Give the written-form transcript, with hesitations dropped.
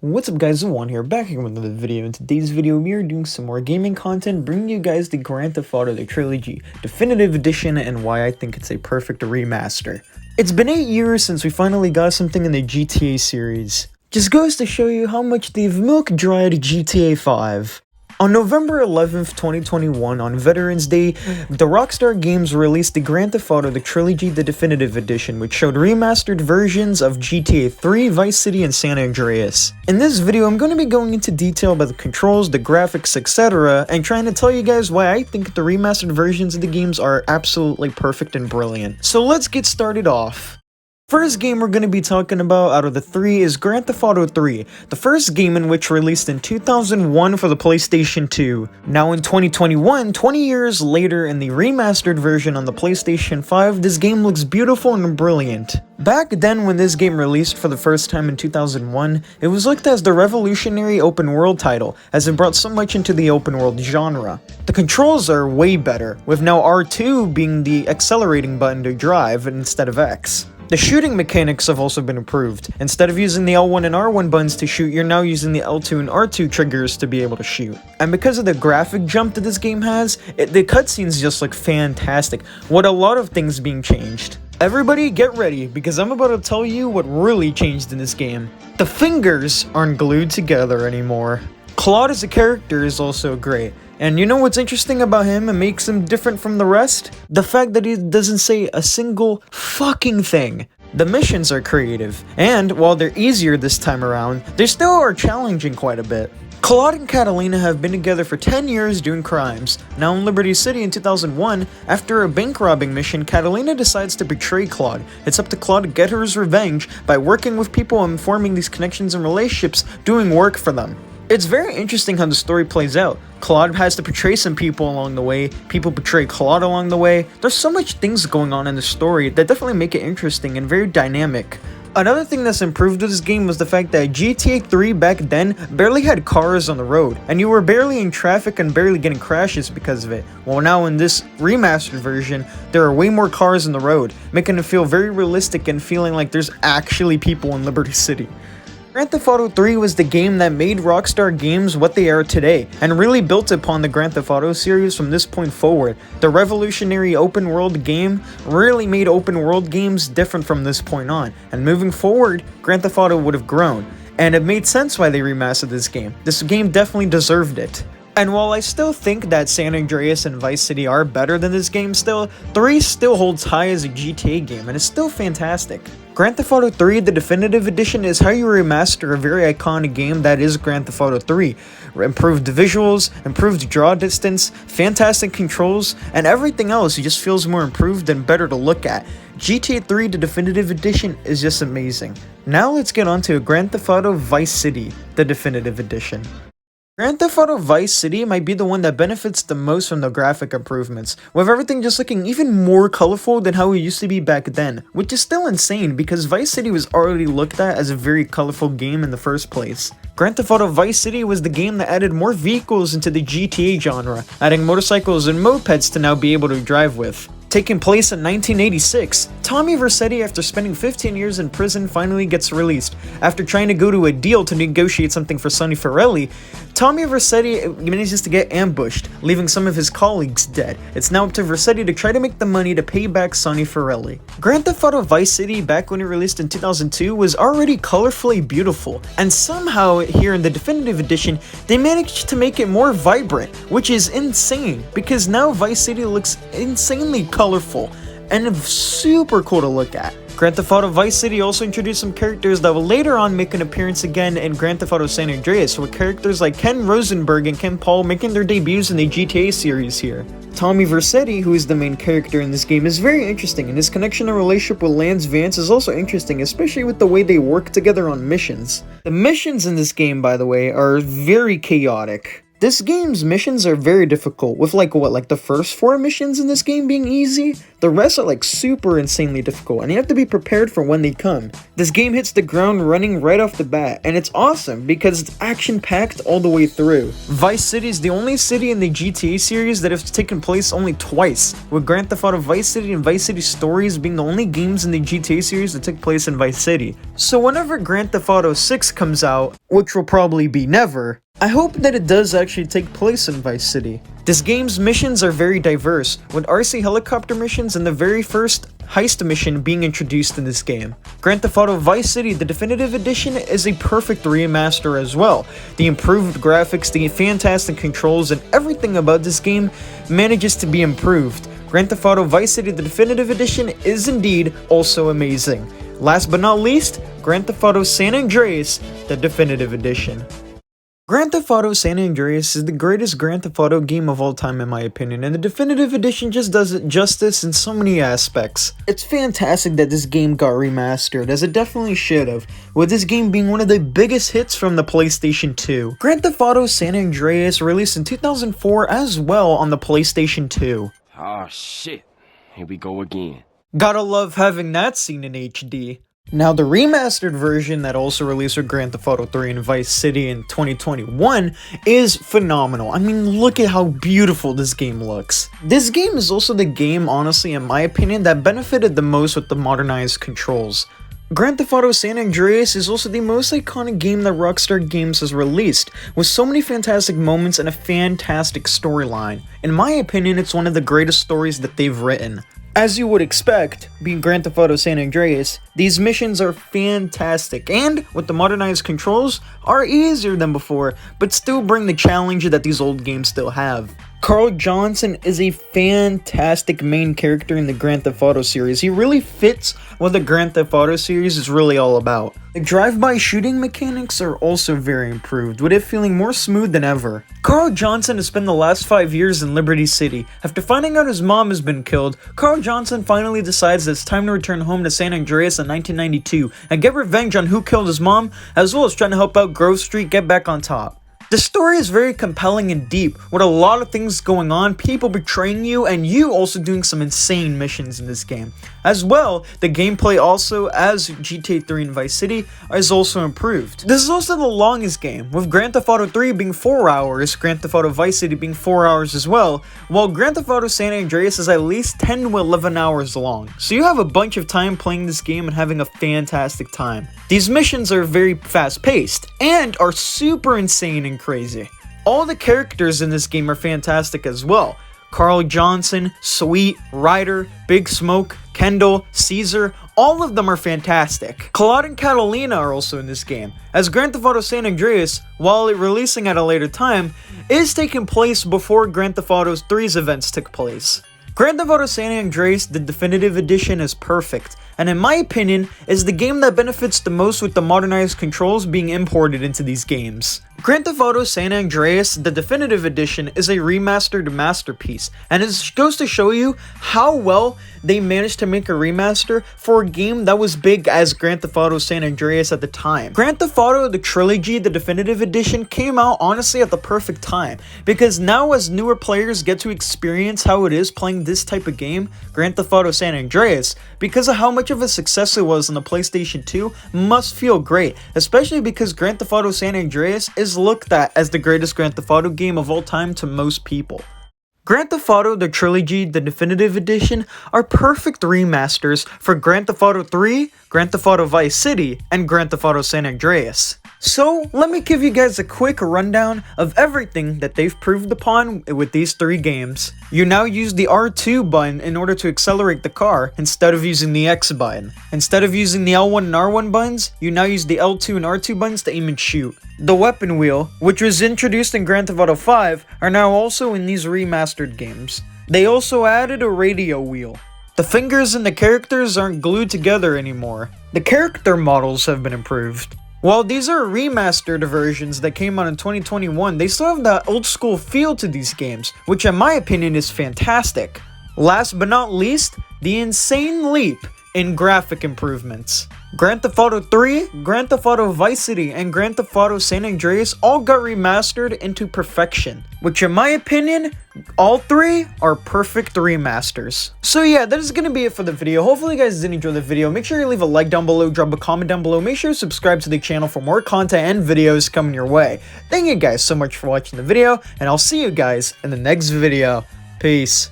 What's up guys, Juan here, back here with another video. In today's video, we are doing some more gaming content, bringing you guys the Grand Theft Auto the Trilogy Definitive Edition and why I think it's a perfect remaster. It's been 8 years since we finally got something in the GTA series. Just goes to show you how much they've milk-dried GTA 5. On November 11th, 2021, on Veterans Day, the Rockstar Games released the Grand Theft Auto the Trilogy the Definitive Edition, which showed remastered versions of GTA 3, Vice City, and San Andreas. In this video, I'm going to be going into detail about the controls, the graphics, etc., and trying to tell you guys why I think the remastered versions of the games are absolutely perfect and brilliant. So let's get started off. First game we're going to be talking about out of the three is Grand Theft Auto 3, the first game in which released in 2001 for the PlayStation 2. Now in 2021, 20 years later in the remastered version on the PlayStation 5, this game looks beautiful and brilliant. Back then when this game released for the first time in 2001, it was looked as the revolutionary open world title, as it brought so much into the open world genre. The controls are way better, with now R2 being the accelerating button to drive instead of X. The shooting mechanics have also been improved. Instead of using the L1 and R1 buttons to shoot, you're now using the L2 and R2 triggers to be able to shoot. And because of the graphic jump that this game has, the cutscenes just look fantastic, with a lot of things being changed. Everybody get ready, because I'm about to tell you what really changed in this game. The fingers aren't glued together anymore. Claude as a character is also great. And you know what's interesting about him and makes him different from the rest? The fact that he doesn't say a single fucking thing. The missions are creative, and while they're easier this time around, they still are challenging quite a bit. Claude and Catalina have been together for 10 years doing crimes. Now in Liberty City in 2001, after a bank robbing mission, Catalina decides to betray Claude. It's up to Claude to get her his revenge by working with people and forming these connections and relationships, doing work for them. It's very interesting how the story plays out. Claude has to betray some people along the way, people betray Claude along the way. There's so much things going on in the story that definitely make it interesting and very dynamic. Another thing that's improved with this game was the fact that GTA 3 back then barely had cars on the road, and you were barely in traffic and barely getting crashes because of it. Well, now in this remastered version, there are way more cars on the road, making it feel very realistic and feeling like there's actually people in Liberty City. Grand Theft Auto 3 was the game that made Rockstar Games what they are today, and really built upon the Grand Theft Auto series from this point forward. The revolutionary open world game really made open world games different from this point on, and moving forward, Grand Theft Auto would have grown, and it made sense why they remastered this game. This game definitely deserved it. And while I still think that San Andreas and Vice City are better than this game still, 3 still holds high as a GTA game, and it's still fantastic. Grand Theft Auto 3 the Definitive Edition is how you remaster a very iconic game that is Grand Theft Auto 3. Improved visuals, improved draw distance, fantastic controls, and everything else just feels more improved and better to look at. GTA 3 the Definitive Edition is just amazing. Now let's get on to Grand Theft Auto Vice City the Definitive Edition. Grand Theft Auto Vice City might be the one that benefits the most from the graphic improvements, with everything just looking even more colorful than how it used to be back then, which is still insane because Vice City was already looked at as a very colorful game in the first place. Grand Theft Auto Vice City was the game that added more vehicles into the GTA genre, adding motorcycles and mopeds to now be able to drive with. Taking place in 1986, Tommy Vercetti, after spending 15 years in prison, finally gets released. After trying to go to a deal to negotiate something for Sonny Forelli, Tommy Vercetti manages to get ambushed, leaving some of his colleagues dead. It's now up to Vercetti to try to make the money to pay back Sonny Forelli. Grand Theft Auto Vice City, back when it released in 2002, was already colorfully beautiful, and somehow here in the Definitive Edition, they managed to make it more vibrant, which is insane, because now Vice City looks insanely colorful and super cool to look at. Grand Theft Auto Vice City also introduced some characters that will later on make an appearance again in Grand Theft Auto San Andreas, with characters like Ken Rosenberg and Ken Paul making their debuts in the GTA series here. Tommy Vercetti, who is the main character in this game, is very interesting, and his connection and relationship with Lance Vance is also interesting, especially with the way they work together on missions. The missions in this game, by the way, are very chaotic. This game's missions are very difficult, with like the first 4 missions in this game being easy. The rest are like super insanely difficult, and you have to be prepared for when they come. This game hits the ground running right off the bat, and it's awesome because it's action-packed all the way through. Vice City is the only city in the GTA series that has taken place only twice, with Grand Theft Auto Vice City and Vice City Stories being the only games in the GTA series that took place in Vice City. So whenever Grand Theft Auto 6 comes out, which will probably be never, I hope that it does actually take place in Vice City. This game's missions are very diverse, with RC helicopter missions and the very first heist mission being introduced in this game. Grand Theft Auto Vice City, the definitive edition, is a perfect remaster as well. The improved graphics, the fantastic controls, and everything about this game manages to be improved. Grand Theft Auto Vice City, the definitive edition, is indeed also amazing. Last but not least, Grand Theft Auto San Andreas, the definitive edition. Grand Theft Auto San Andreas is the greatest Grand Theft Auto game of all time in my opinion, and the definitive edition just does it justice in so many aspects. It's fantastic that this game got remastered, as it definitely should have, with this game being one of the biggest hits from the PlayStation 2. Grand Theft Auto San Andreas released in 2004 as well on the PlayStation 2. Oh shit, here we go again. Gotta love having that scene in HD. Now, the remastered version that also released with Grand Theft Auto 3 and Vice City in 2021 is phenomenal. I mean, look at how beautiful this game looks. This game is also the game, honestly, in my opinion, that benefited the most with the modernized controls. Grand Theft Auto San Andreas is also the most iconic game that Rockstar Games has released, with so many fantastic moments and a fantastic storyline. In my opinion, it's one of the greatest stories that they've written. As you would expect, being Grand Theft Auto San Andreas, these missions are fantastic, and with the modernized controls, are easier than before, but still bring the challenge that these old games still have. Carl Johnson is a fantastic main character in the Grand Theft Auto series. He really fits what the Grand Theft Auto series is really all about. The drive-by shooting mechanics are also very improved, with it feeling more smooth than ever. Carl Johnson has spent the last 5 years in Liberty City. After finding out his mom has been killed, Carl Johnson finally decides that it's time to return home to San Andreas in 1992 and get revenge on who killed his mom, as well as trying to help out Grove Street get back on top. The story is very compelling and deep, with a lot of things going on, people betraying you, and you also doing some insane missions in this game. As well, the gameplay also, as GTA 3 and Vice City, is also improved. This is also the longest game, with Grand Theft Auto 3 being 4 hours, Grand Theft Auto Vice City being 4 hours as well, while Grand Theft Auto San Andreas is at least 10 to 11 hours long. So you have a bunch of time playing this game and having a fantastic time. These missions are very fast-paced, and are super insane and crazy. All the characters in this game are fantastic as well. Carl Johnson, Sweet, Ryder, Big Smoke, Kendall, Caesar, all of them are fantastic. Claude and Catalina are also in this game, as Grand Theft Auto San Andreas, while it releasing at a later time, is taking place before Grand Theft Auto 3's events took place. Grand Theft Auto San Andreas, the definitive edition, is perfect, and in my opinion, is the game that benefits the most with the modernized controls being imported into these games. Grand Theft Auto San Andreas, the definitive edition, is a remastered masterpiece, and it goes to show you how well they managed to make a remaster for a game that was big as Grand Theft Auto San Andreas at the time. Grand Theft Auto, the Trilogy, the definitive edition, came out honestly at the perfect time, because now as newer players get to experience how it is playing this type of game, Grand Theft Auto San Andreas, because of how much of a success it was on the PlayStation 2, must feel great, especially because Grand Theft Auto San Andreas is looked at as the greatest Grand Theft Auto game of all time to most people. Grand Theft Auto, the Trilogy, the definitive edition, are perfect remasters for Grand Theft Auto 3, Grand Theft Auto Vice City, and Grand Theft Auto San Andreas. So, let me give you guys a quick rundown of everything that they've proved upon with these 3 games. You now use the R2 button in order to accelerate the car instead of using the X button. Instead of using the L1 and R1 buttons, you now use the L2 and R2 buttons to aim and shoot. The weapon wheel, which was introduced in Grand Theft Auto 5, are now also in these remastered games. They also added a radio wheel. The fingers and the characters aren't glued together anymore. The character models have been improved. While these are remastered versions that came out in 2021, they still have that old school feel to these games, which in my opinion is fantastic. Last but not least, the insane leap in graphic improvements. Grand Theft Auto 3, Grand Theft Auto Vice City, and Grand Theft Auto San Andreas all got remastered into perfection, which in my opinion, all three are perfect remasters. So yeah, that is gonna be it for the video. Hopefully you guys did enjoy the video. Make sure you leave a like down below, drop a comment down below, make sure you subscribe to the channel for more content and videos coming your way. Thank you guys so much for watching the video, and I'll see you guys in the next video. Peace.